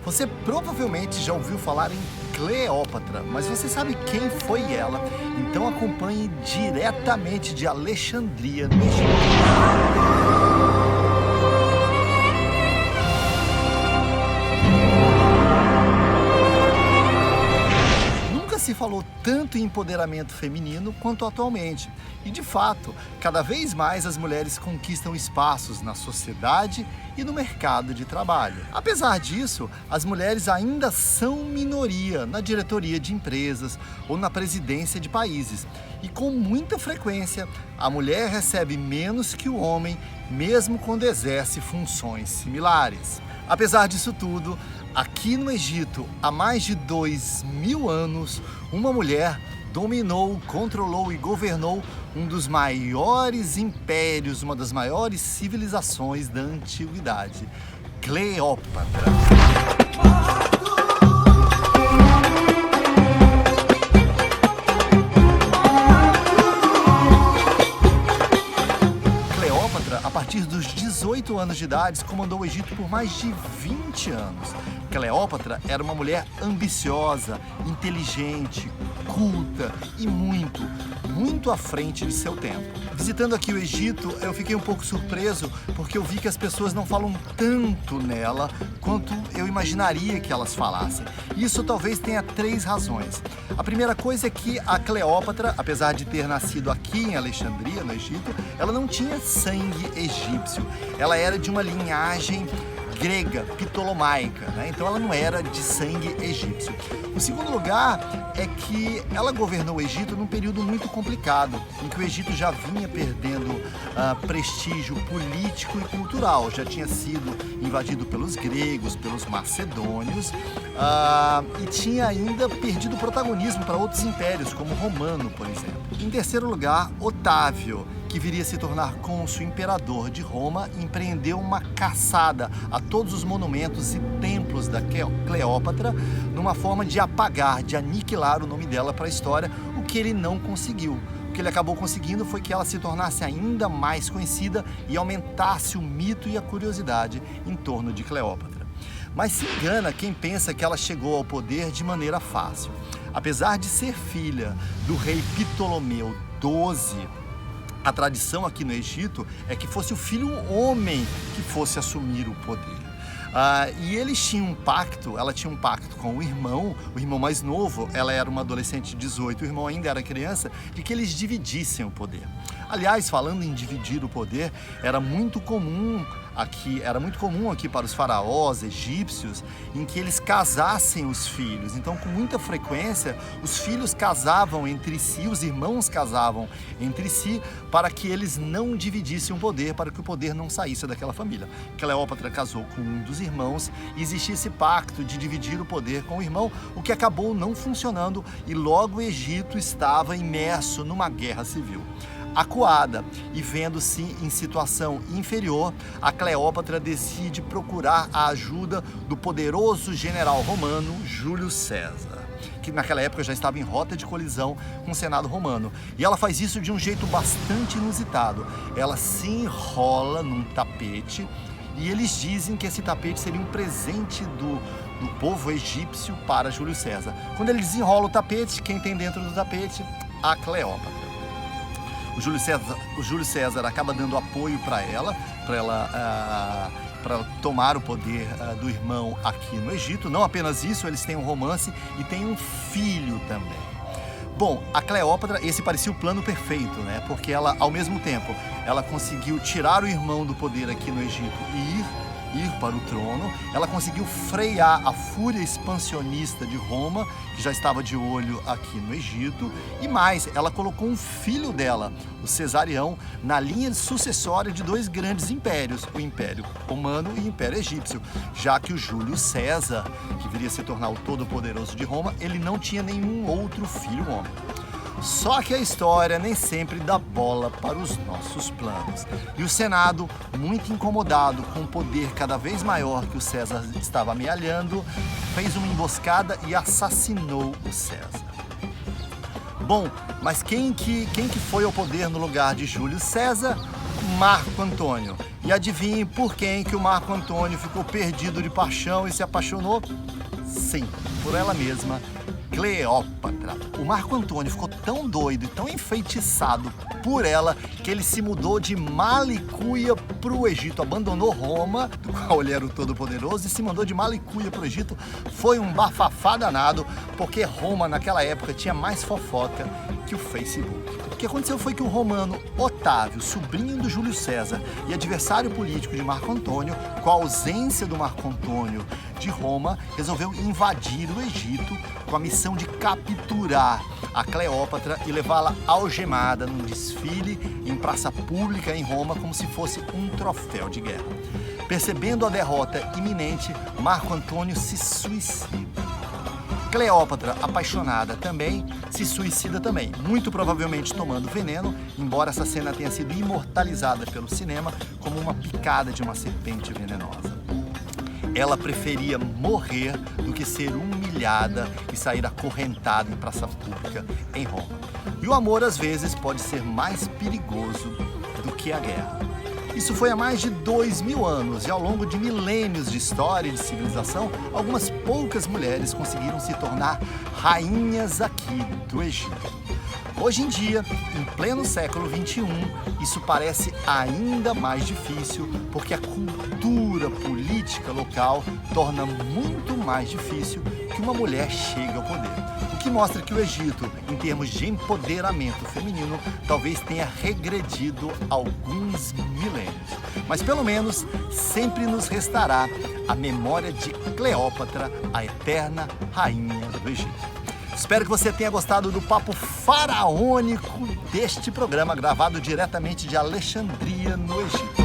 Você provavelmente já ouviu falar em Cleópatra, mas você sabe quem foi ela? Então acompanhe diretamente de Alexandria, no Egito. Nunca se falou tanto em empoderamento feminino quanto atualmente. E de fato, cada vez mais as mulheres conquistam espaços na sociedade e no mercado de trabalho. Apesar disso, as mulheres ainda são minoria na diretoria de empresas ou na presidência de países. E com muita frequência, a mulher recebe menos que o homem, mesmo quando exerce funções similares. Apesar disso tudo, aqui no Egito, há mais de 2000 anos, uma mulher dominou, controlou e governou um dos maiores impérios, uma das maiores civilizações da antiguidade, Cleópatra. A partir dos 18 anos de idade, comandou o Egito por mais de 20 anos. Cleópatra era uma mulher ambiciosa, inteligente, culta e muito à frente de seu tempo. Visitando aqui o Egito, eu fiquei um pouco surpreso porque eu vi que as pessoas não falam tanto nela quanto eu imaginaria que elas falassem. Isso talvez tenha 3 razões. A primeira coisa é que a Cleópatra, apesar de ter nascido aqui em Alexandria, no Egito, ela não tinha sangue egípcio. Ela era de uma linhagem grega, ptolomaica, né? Então ela não era de sangue egípcio. O segundo lugar é que ela governou o Egito num período muito complicado, em que o Egito já vinha perdendo prestígio político e cultural. Já tinha sido invadido pelos gregos, pelos macedônios, e tinha ainda perdido protagonismo para outros impérios, como o romano, por exemplo. Em terceiro lugar, Otávio, que viria a se tornar cônsul imperador de Roma, empreendeu uma caçada a todos os monumentos e templos da Cleópatra, numa forma de apagar, de aniquilar o nome dela para a história, o que ele não conseguiu. O que ele acabou conseguindo foi que ela se tornasse ainda mais conhecida e aumentasse o mito e a curiosidade em torno de Cleópatra. Mas se engana quem pensa que ela chegou ao poder de maneira fácil. Apesar de ser filha do rei Ptolomeu XII, a tradição aqui no Egito é que fosse o filho homem que fosse assumir o poder. E eles tinham um pacto, ela tinha um pacto com o irmão mais novo, ela era uma adolescente de 18, o irmão ainda era criança, de que eles dividissem o poder. Aliás, falando em dividir o poder, era muito comum aqui para os faraós egípcios, em que eles casassem os filhos. Então, com muita frequência, os filhos casavam entre si, os irmãos casavam entre si, para que eles não dividissem o poder, para que o poder não saísse daquela família. Cleópatra casou com um dos irmãos e existia esse pacto de dividir o poder com o irmão, o que acabou não funcionando e logo o Egito estava imerso numa guerra civil. Acuada e vendo-se em situação inferior, a Cleópatra decide procurar a ajuda do poderoso general romano Júlio César, que naquela época já estava em rota de colisão com o Senado romano. E ela faz isso de um jeito bastante inusitado. Ela se enrola num tapete e eles dizem que esse tapete seria um presente do povo egípcio para Júlio César. Quando ele desenrola o tapete, quem tem dentro do tapete? A Cleópatra. O Júlio César acaba dando apoio para ela tomar o poder do irmão aqui no Egito. Não apenas isso, eles têm um romance e têm um filho também. Bom, a Cleópatra, esse parecia o plano perfeito, né? Porque ela, ao mesmo tempo, ela conseguiu tirar o irmão do poder aqui no Egito e ir para o trono, ela conseguiu frear a fúria expansionista de Roma, que já estava de olho aqui no Egito, e mais, ela colocou um filho dela, o Cesarião, na linha sucessória de 2 grandes impérios, o Império Romano e o Império Egípcio, já que o Júlio César, que viria a se tornar o todo-poderoso de Roma, ele não tinha nenhum outro filho homem. Só que a história nem sempre dá bola para os nossos planos. E o Senado, muito incomodado com o poder cada vez maior que o César estava amealhando, fez uma emboscada e assassinou o César. Bom, mas quem que foi ao poder no lugar de Júlio César? Marco Antônio, E adivinhe por quem que o Marco Antônio ficou perdido de paixão e se apaixonou? Sim, por ela mesma, Cleópatra. O Marco Antônio ficou tão doido e tão enfeitiçado por ela que ele se mudou de Malicuia para o Egito, abandonou Roma, do qual ele era o Todo-Poderoso, e se mandou de Malicuia para o Egito. Foi um bafafá danado, porque Roma naquela época tinha mais fofoca que o Facebook. O que aconteceu foi que o romano Otávio, sobrinho do Júlio César e adversário político de Marco Antônio, com a ausência do Marco Antônio de Roma, resolveu invadir o Egito com a missão de capturar a Cleópatra e levá-la algemada num desfile em praça pública em Roma, como se fosse um troféu de guerra. Percebendo a derrota iminente, Marco Antônio se suicida. Cleópatra, apaixonada também, se suicida também, muito provavelmente tomando veneno, embora essa cena tenha sido imortalizada pelo cinema como uma picada de uma serpente venenosa. Ela preferia morrer do que ser humilhada e sair acorrentada em praça pública em Roma. E o amor, às vezes, pode ser mais perigoso do que a guerra. Isso foi há mais de 2000 anos e ao longo de milênios de história e de civilização, algumas poucas mulheres conseguiram se tornar rainhas aqui do Egito. Hoje em dia, em pleno século XXI, isso parece ainda mais difícil porque a cultura política local torna muito mais difícil que uma mulher chegue ao poder. O que mostra que o Egito, em termos de empoderamento feminino, talvez tenha regredido alguns milênios. Mas pelo menos sempre nos restará a memória de Cleópatra, a eterna rainha do Egito. Espero que você tenha gostado do papo faraônico deste programa, gravado diretamente de Alexandria, no Egito.